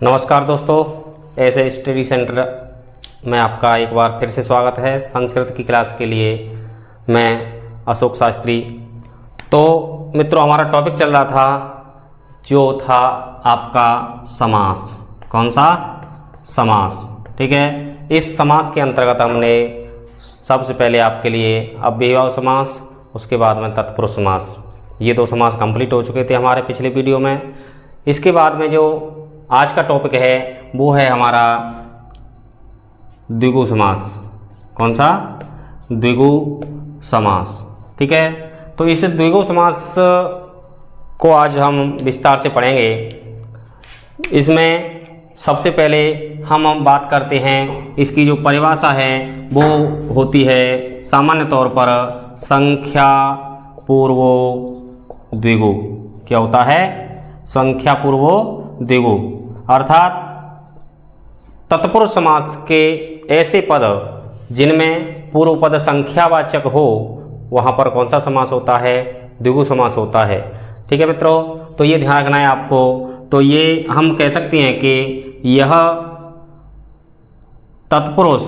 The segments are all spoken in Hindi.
नमस्कार दोस्तों, ऐसे स्टडी सेंटर में आपका एक बार फिर से स्वागत है। संस्कृत की क्लास के लिए मैं अशोक शास्त्री। तो मित्रों, हमारा टॉपिक चल रहा था जो था आपका समास। कौन सा? समास। ठीक है, इस समास के अंतर्गत हमने सबसे पहले आपके लिए अव्ययभाव समास, उसके बाद में तत्पुरुष समास, ये दो समास कंप्लीट हो चुके थे हमारे पिछले वीडियो में। इसके बाद में जो आज का टॉपिक है वो है हमारा द्विगु समास। कौन सा? द्विगु समास। ठीक है, तो इस द्विगु समास को आज हम विस्तार से पढ़ेंगे। इसमें सबसे पहले हम बात करते हैं, इसकी जो परिभाषा है वो होती है सामान्य तौर पर संख्या पूर्वो द्विगु। क्या होता है? संख्या पूर्वो द्विगु, अर्थात तत्पुरुष समास के ऐसे पद जिनमें पूर्व पद संख्यावाचक हो, वहाँ पर कौन सा समास होता है? द्विगु समास होता है। ठीक है मित्रों, तो ये ध्यान रखना है आपको। तो ये हम कह सकते हैं कि यह तत्पुरुष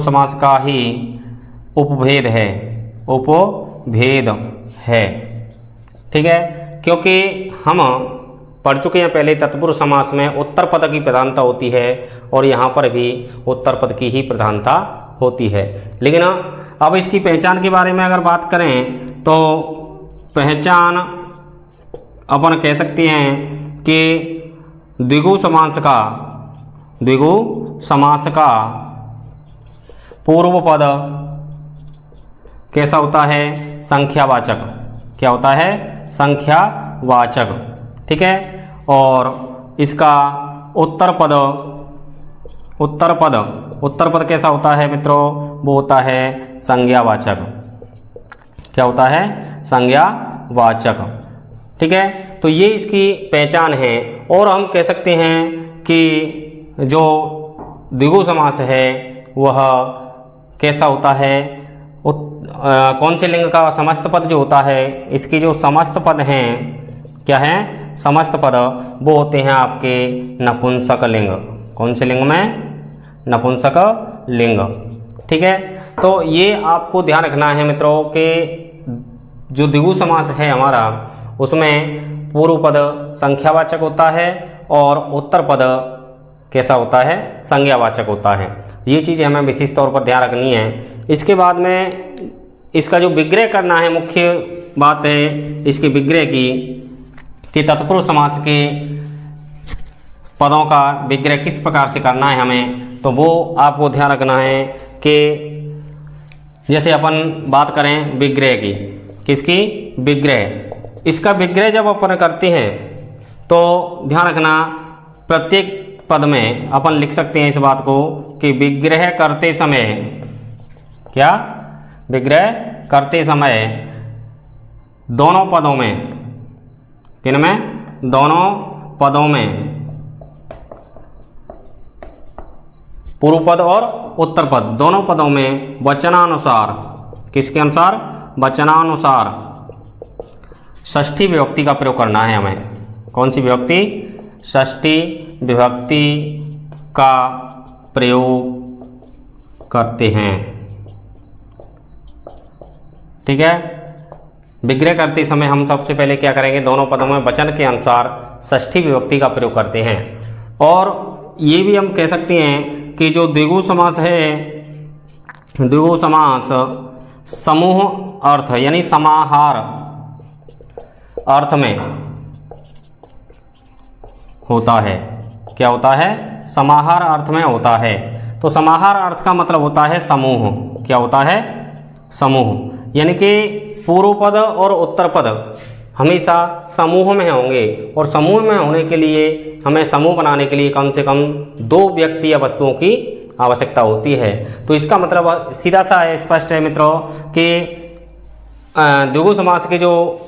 समास का ही उपभेद है। ठीक है, क्योंकि हम पढ़ चुके हैं पहले तत्पुरुष समास में उत्तर पद की प्रधानता होती है और यहाँ पर भी उत्तर पद की ही प्रधानता होती है। लेकिन अब इसकी पहचान के बारे में अगर बात करें तो पहचान अपन कह सकते हैं कि द्विगु समास का पूर्व पद कैसा होता है? संख्यावाचक। क्या होता है? संख्यावाचक। ठीक है, और इसका उत्तर पद कैसा होता है मित्रों? वो होता है संज्ञावाचक। क्या होता है? संज्ञावाचक। ठीक है, तो ये इसकी पहचान है। और हम कह सकते हैं कि जो द्विगु समास है वह कैसा होता है? कौन से लिंग का समस्त पद जो होता है, इसके जो समस्त पद हैं, क्या हैं? समस्त पद वो होते हैं आपके नपुंसक लिंग। कौन से लिंग में? नपुंसक लिंग। ठीक है, तो ये आपको ध्यान रखना है मित्रों कि जो द्विगु समास है हमारा, उसमें पूर्व पद संख्यावाचक होता है और उत्तर पद कैसा होता है? संज्ञावाचक होता है। ये चीज़ हमें विशेष तौर पर ध्यान रखनी है। इसके बाद में इसका जो विग्रह करना है, मुख्य बात है इसके विग्रह की कि तत्पुरुष समास के पदों का विग्रह किस प्रकार से करना है हमें, तो वो आपको ध्यान रखना है कि जैसे अपन बात करें विग्रह की, किसकी? विग्रह। इसका विग्रह जब अपन करते हैं तो ध्यान रखना, प्रत्येक पद में अपन लिख सकते हैं इस बात को कि विग्रह करते समय, क्या? विग्रह करते समय दोनों पदों में, किनमें? दोनों पदों में, पूर्व पद और उत्तर पद, दोनों पदों में वचनानुसार, किसके अनुसार? वचनानुसार षष्ठी विभक्ति का प्रयोग करना है हमें। कौन सी विभक्ति? षष्ठी विभक्ति का प्रयोग करते हैं। ठीक है, विग्रह करते समय हम सबसे पहले क्या करेंगे? दोनों पदों में वचन के अनुसार षष्ठी विभक्ति का प्रयोग करते हैं। और ये भी हम कह सकते हैं कि जो द्विगु समास है, द्विगु समास समूह अर्थ यानी समाहार अर्थ में होता है। क्या होता है? समाहार अर्थ में होता है। तो समाहार अर्थ का मतलब होता है समूह। क्या होता है? समूह। यानी कि पूर्व पद और उत्तर पद हमेशा समूह में होंगे, और समूह में होने के लिए हमें समूह बनाने के लिए कम से कम दो व्यक्ति या वस्तुओं की आवश्यकता होती है। तो इसका मतलब सीधा सा है, स्पष्ट है मित्रों कि द्विगु समास के जो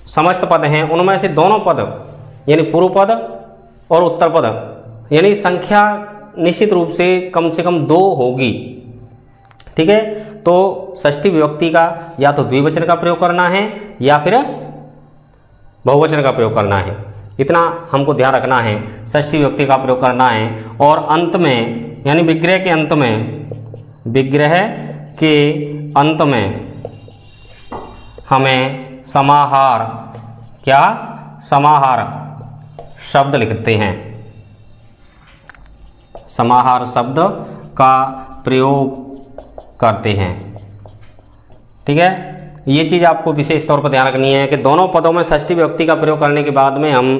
समस्त पद हैं उनमें से दोनों पद यानी पूर्व पद और उत्तर पद यानी संख्या निश्चित रूप से कम दो होगी। ठीक है, तो षष्ठी विभक्ति का या तो द्विवचन का प्रयोग करना है या फिर बहुवचन का प्रयोग करना है। इतना हमको ध्यान रखना है, षष्ठी विभक्ति का प्रयोग करना है। और अंत में यानी विग्रह के अंत में, विग्रह के अंत में हमें समाहार, क्या समाहार शब्द लिखते हैं, समाहार शब्द का प्रयोग करते हैं। ठीक है, ये चीज़ आपको विशेष तौर पर ध्यान रखनी है कि दोनों पदों में षष्ठी विभक्ति का प्रयोग करने के बाद में हम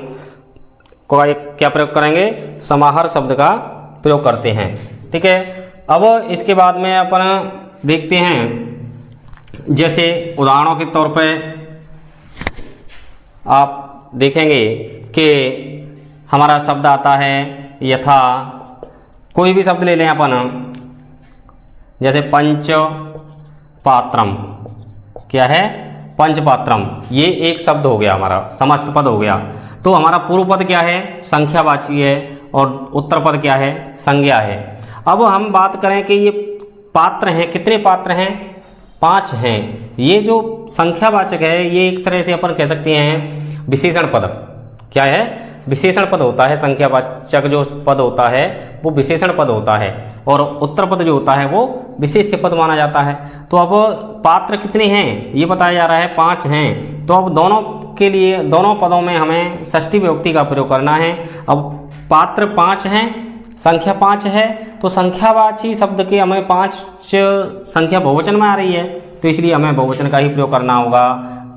क्या प्रयोग करेंगे, समाहार शब्द का प्रयोग करते हैं। ठीक है, अब इसके बाद में अपन देखते हैं, जैसे उदाहरणों के तौर पे आप देखेंगे कि हमारा शब्द आता है यथा, कोई भी शब्द ले लें अपन, जैसे पंच पात्रम, क्या है, पंचपात्रम, ये एक शब्द हो गया, हमारा समस्त पद हो गया। तो हमारा पूर्व पद क्या है, संख्यावाची है, और उत्तर पद क्या है, संज्ञा है। अब हम बात करें कि ये पात्र हैं, कितने पात्र हैं, 5 हैं। ये जो संख्यावाचक है ये एक तरह से अपन कह सकते हैं विशेषण पद, क्या है, विशेषण पद होता है। संख्यावाचक जो पद होता है वो विशेषण पद होता है, और उत्तर पद जो होता है वो विशेष्य पद माना जाता है। तो अब पात्र कितने हैं ये बताया जा रहा है, 5 हैं। तो अब दोनों के लिए, दोनों पदों में हमें षष्ठी विभक्ति का प्रयोग करना है। अब पात्र 5 हैं, संख्या 5 है, तो संख्यावाची शब्द के हमें 5 संख्या बहुवचन में आ रही है, तो इसलिए हमें बहुवचन का ही प्रयोग करना होगा,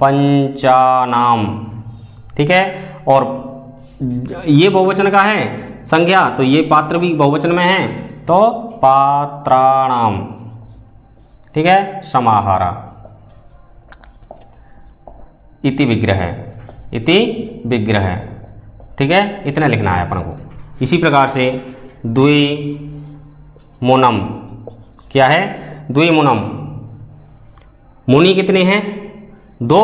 पंचानाम। ठीक है, और ये बहुवचन का है संज्ञा, तो ये पात्र भी बहुवचन में है, तो पात्राणाम। ठीक है, समाहारा इति विग्रह, इति विग्रह। ठीक है, इतना लिखना है अपन को। इसी प्रकार से द्विमुनम, क्या है, द्विमुनम, मुनि कितने हैं, 2।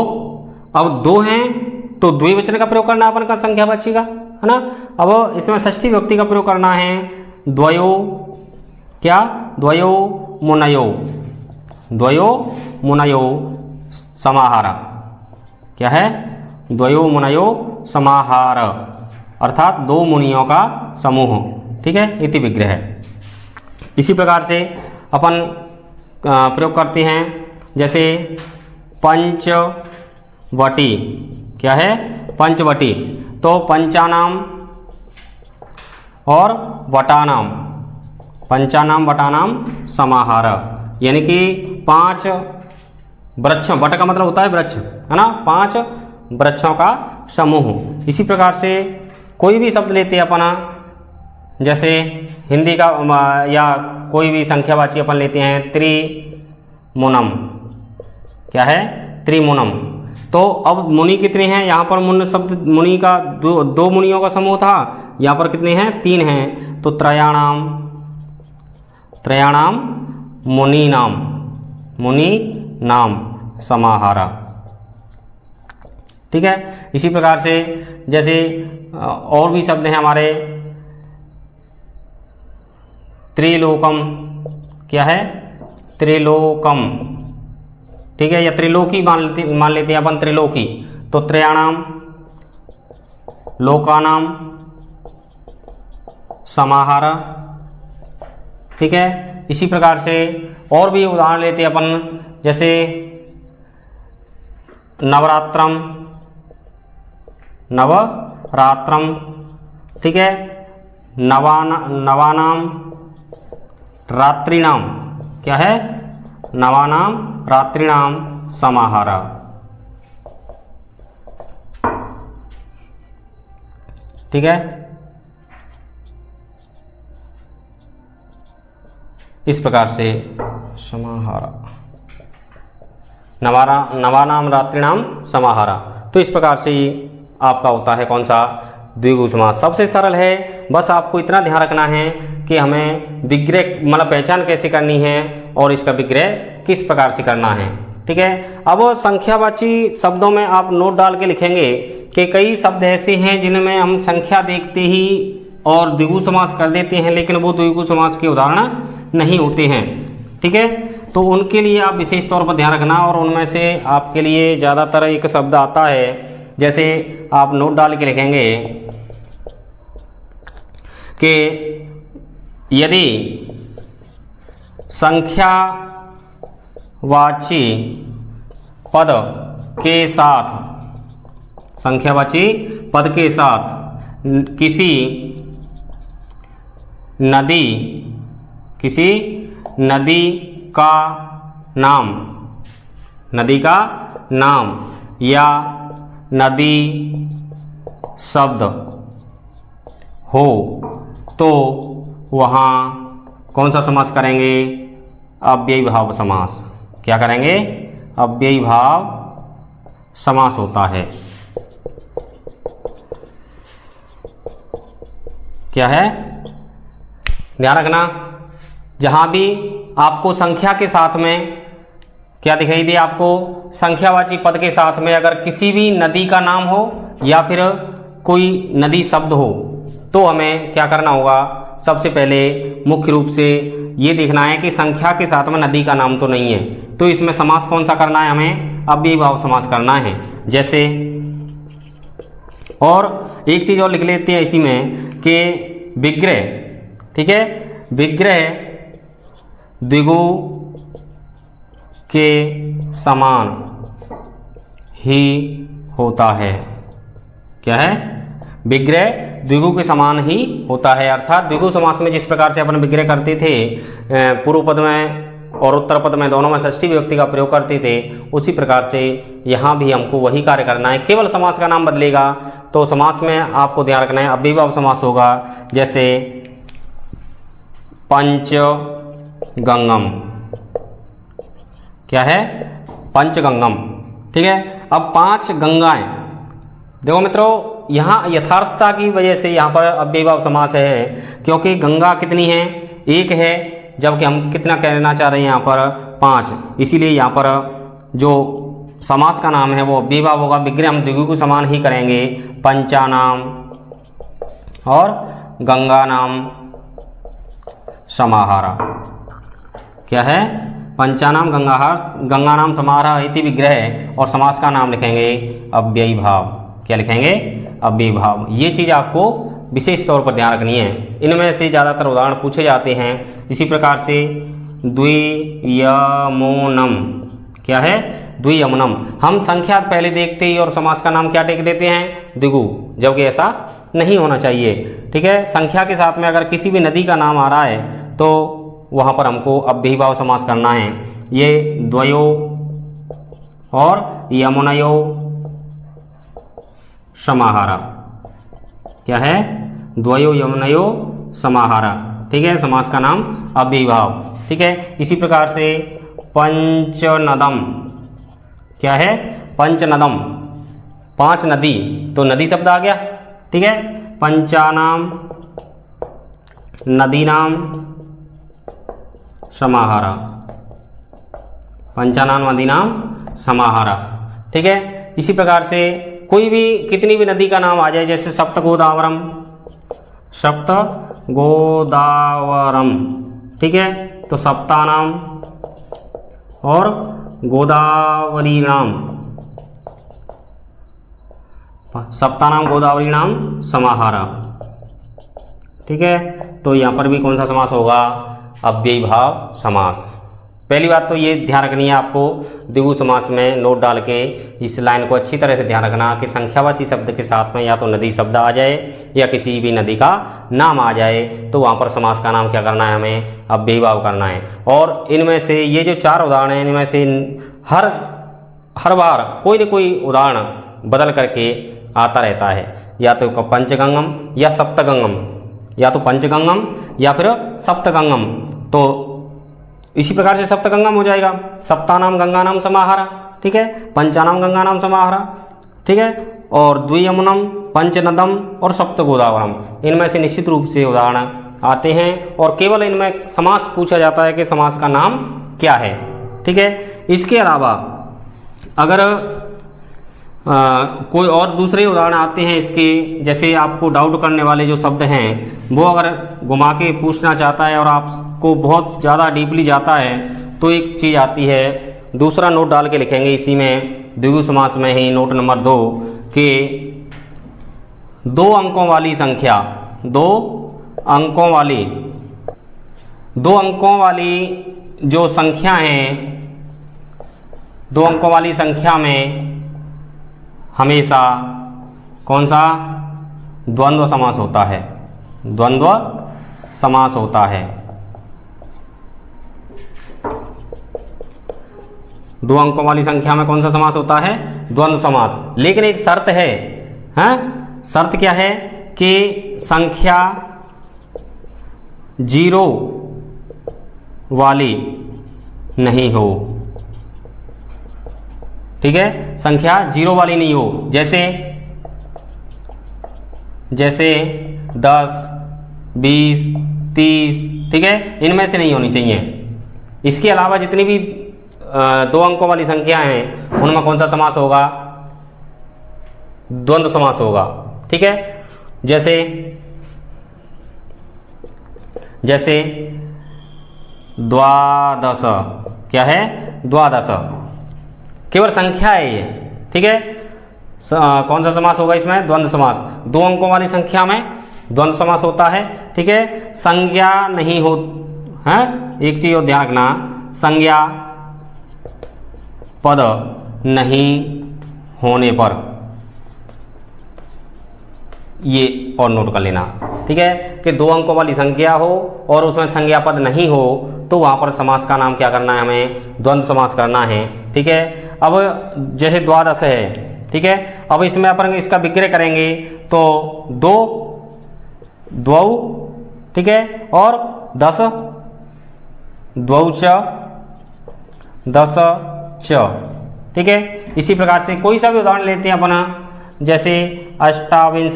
अब 2 हैं तो द्विवचन का प्रयोग करना अपन का संख्यावाची का, है ना। अब इसमें षष्ठी विभक्ति का प्रयोग करना है, द्वयो, क्या, द्वयो मुनयो, द्वयो मुनयो समाहारा, क्या है, द्वयो मुनयो समाहार, अर्थात 2 मुनियों का समूह। ठीक है, इति विग्रह। इसी प्रकार से अपन प्रयोग करते हैं, जैसे पंचवटी, क्या है, पंचवटी, तो पंचानाम और वटानाम, पंचानाम वटानाम समाहार, यानी कि 5 वृक्षों, वट का मतलब होता है वृक्ष, है ना, 5 वृक्षों का समूह। इसी प्रकार से कोई भी शब्द लेते हैं अपना, जैसे हिंदी का या कोई भी संख्यावाची अपन लेते हैं, त्रिमुनम, क्या है, त्रिमुनम। तो अब मुनि कितने हैं, यहाँ पर मुन शब्द, मुनि का 2 मुनियों का समूह था, यहाँ पर कितने हैं, 3 हैं, तो त्रयाणाम, त्रयाणाम मुनि नाम, मुनि नाम समाहारा। ठीक है, इसी प्रकार से जैसे और भी शब्द हैं हमारे, त्रिलोकम, क्या है, त्रिलोकम। ठीक है, या त्रिलोकी मान लेते हैं अपन, त्रिलोकी, तो त्रयाणाम लोकानाम समाहारा। ठीक है, इसी प्रकार से और भी उदाहरण लेते हैं अपन, जैसे नवरात्रम, नवरात्रम। ठीक है, नवानाम रात्रिनाम, क्या है, नवानाम रात्रिनाम समाहारा। ठीक है, इस प्रकार से समाहारा, नवानाम रात्रिनाम समाहारा। तो इस प्रकार से आपका होता है कौन सा, द्विगु समास। सबसे सरल है, बस आपको इतना ध्यान रखना है कि हमें विग्रह मतलब पहचान कैसे करनी है और इसका विग्रह किस प्रकार से करना है। ठीक है, अब संख्यावाची शब्दों में आप नोट डाल के लिखेंगे कि कई शब्द ऐसे हैं जिनमें हम संख्या देखते ही और द्विगु समास कर देते हैं, लेकिन वो द्विगु समास के उदाहरण नहीं होते हैं। ठीक है, तो उनके लिए आप विशेष तौर पर ध्यान रखना। और उनमें से आपके लिए ज़्यादातर एक शब्द आता है, जैसे आप नोट डाल के लिखेंगे कि यदि संख्यावाची पद के साथ, संख्यावाची पद के साथ किसी नदी का नाम या नदी शब्द हो तो वहाँ कौन सा समास करेंगे? अव्ययी भाव समास। क्या करेंगे? अव्ययी भाव समास होता है। क्या है? ध्यान रखना, जहाँ भी आपको संख्या के साथ में क्या दिखाई दे, आपको संख्यावाची पद के साथ में अगर किसी भी नदी का नाम हो या फिर कोई नदी शब्द हो तो हमें क्या करना होगा? सबसे पहले मुख्य रूप से ये देखना है कि संख्या के साथ में नदी का नाम तो नहीं है, तो इसमें समास कौन सा करना है? हमें अव्ययी भाव समास करना है। जैसे, और एक चीज़ और लिख लेते हैं इसी में कि विग्रह, ठीक है, विग्रह द्विगु के समान ही होता है। क्या है? विग्रह द्विगु के समान ही होता है। अर्थात द्विगु समास में जिस प्रकार से अपन विग्रह करते थे, पूर्व पद में और उत्तर पद में दोनों में षष्ठी विभक्ति का प्रयोग करते थे, उसी प्रकार से यहाँ भी हमको वही कार्य करना है। केवल समास का नाम बदलेगा। तो समास में आपको ध्यान रखना है अव्ययी भाव समास होगा। जैसे पंचगंगम। क्या है? पंचगंगम। ठीक है। अब 5 गंगाएं। देखो मित्रों, यहाँ यथार्थता की वजह से यहाँ पर अव्ययी भाव समास है, क्योंकि गंगा कितनी है? 1 है, जबकि हम कितना कहना चाह रहे हैं यहाँ पर? 5। इसीलिए यहाँ पर जो समास का नाम है वो अव्ययी भाव होगा। विग्रह हम द्विगु को समान ही करेंगे। पंचानाम और गंगा नाम समाहारा। क्या है? पंचानाम गंगा नाम समाहारा इति विग्रह, और समास का नाम लिखेंगे अव्ययी भाव। क्या लिखेंगे? अव्ययी भाव। ये चीज़ आपको विशेष तौर पर ध्यान रखनी है। इनमें से ज़्यादातर उदाहरण पूछे जाते हैं। इसी प्रकार से द्वियमुनम। क्या है? द्वियमुनम। हम संख्या पहले देखते ही और समास का नाम क्या टेक देते हैं? द्विगु, जबकि ऐसा नहीं होना चाहिए। ठीक है। संख्या के साथ में अगर किसी भी नदी का नाम आ रहा है तो वहाँ पर हमको अव्ययी भाव समास करना है। ये द्वयो और यमुनयो समाहारा। क्या है? द्वयो यमुनयो समाहारा। ठीक है। समास का नाम अव्ययी भाव। ठीक है। इसी प्रकार से पंचनदम। क्या है? पंचनदम, 5 नदी, तो नदी शब्द आ गया। ठीक है। पंचानाम नदीनाम समाहारा। पंचानाम नदीनाम समाहारा। ठीक है। इसी प्रकार से कोई भी कितनी भी नदी का नाम आ जाए, जैसे सप्तगोदावरम, सप्तगोदावरम। ठीक है। तो सप्तानाम और गोदावरी नाम, सप्तानाम गोदावरी नाम समाहारा। ठीक है। तो यहाँ पर भी कौन सा समास होगा? अव्ययी भाव समास। पहली बात तो ये ध्यान रखनी है आपको, द्विगु समास में नोट डाल के इस लाइन को अच्छी तरह से ध्यान रखना कि संख्यावाची शब्द के साथ में या तो नदी शब्द आ जाए या किसी भी नदी का नाम आ जाए, तो वहाँ पर समास का नाम क्या करना है? हमें अव्ययी भाव करना है। और इनमें से ये जो 4 उदाहरण हैं, इनमें से हर बार कोई न कोई उदाहरण बदल करके आता रहता है। या तो पंचगंगम या सप्तगंगम, या तो पंचगंगम या फिर सप्तगंगम। तो इसी प्रकार से सप्तगंगम हो जाएगा। सप्तानाम गंगा नाम समाहारा। ठीक है। पंचानाम गंगा नाम समाहारा। ठीक है। और द्वियमुनम, पंचनदम और सप्तगोदावरम, इनमें से निश्चित रूप से उदाहरण आते हैं और केवल इनमें समास पूछा जाता है कि समास का नाम क्या है। ठीक है। इसके अलावा अगर कोई और दूसरे उदाहरण आते हैं इसके, जैसे आपको डाउट करने वाले जो शब्द हैं वो अगर घुमा के पूछना चाहता है और आपको बहुत ज़्यादा डीपली जाता है तो एक चीज़ आती है, दूसरा नोट डाल के लिखेंगे इसी में द्विगु समास में ही, नोट नंबर 2 कि 2 अंकों वाली संख्या, 2 अंकों वाली जो संख्या हैं, 2 अंकों वाली संख्या में हमेशा कौन सा द्वंद्व समास होता है, द्वंद्व समास होता है। 2 अंकों वाली संख्या में कौन सा समास होता है, द्वंद्व समास। लेकिन एक शर्त है, हैं? शर्त क्या है कि संख्या 0 वाली नहीं हो, ठीक है, संख्या 0 वाली नहीं हो। जैसे 10, 20, 30, ठीक है, इनमें से नहीं होनी चाहिए। इसके अलावा जितनी भी 2 अंकों वाली संख्या हैं उनमें कौन सा समास होगा, द्वंद्व समास होगा, ठीक है। जैसे 12, क्या है, 12, केवल संख्या है ये, ठीक है। कौन सा समास होगा इसमें, द्वंद्व समास। 2 अंकों वाली संख्या में द्वंद्व समास होता है, ठीक है। संज्ञा नहीं हो, है, एक चीज और ध्यान रखना, संज्ञा पद नहीं होने पर, ये और नोट कर लेना, ठीक है, कि 2 अंकों वाली संख्या हो और उसमें संज्ञा पद नहीं हो तो वहां पर समास का नाम क्या करना है, हमें द्वंद्व समास करना है, ठीक है। अब जैसे 12 है, ठीक है, अब इसमें अपन इसका विग्रह करेंगे तो 2 द्वौ, ठीक है, और 10 द्वौ च, 10 च, ठीक है। इसी प्रकार से कोई सा भी उदाहरण लेते हैं अपना, जैसे 28,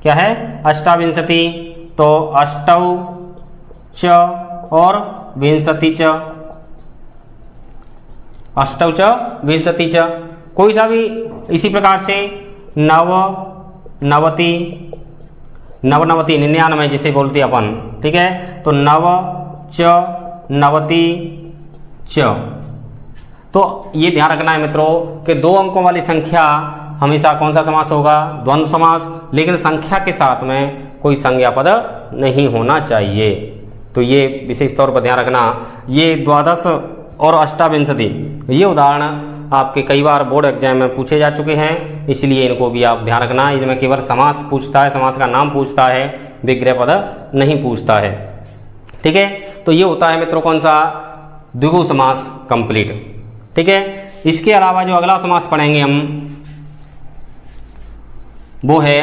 क्या है, 28, तो 8 च और 20 च, 8 च 20 च। कोई सा भी इसी प्रकार से 9, 90, 99 जिसे बोलते हैं अपन, ठीक है, तो 9 च 90 च। तो ये ध्यान रखना है मित्रों कि 2 अंकों वाली संख्या हमेशा कौन सा समास होगा, द्वंद्व समास, लेकिन संख्या के साथ में कोई संज्ञा पद नहीं होना चाहिए। तो ये विशेष तौर पर ध्यान रखना। ये 12 और 28 ये उदाहरण आपके कई बार बोर्ड एग्जाम में पूछे जा चुके हैं, इसलिए इनको भी आप ध्यान रखना। इनमें केवल समास पूछता है, समास का नाम पूछता है, विग्रह पद नहीं पूछता है, ठीक है। तो ये होता है मित्रों कौन सा, द्विगु समास कंप्लीट, ठीक है। इसके अलावा जो अगला समास पढ़ेंगे हम वो है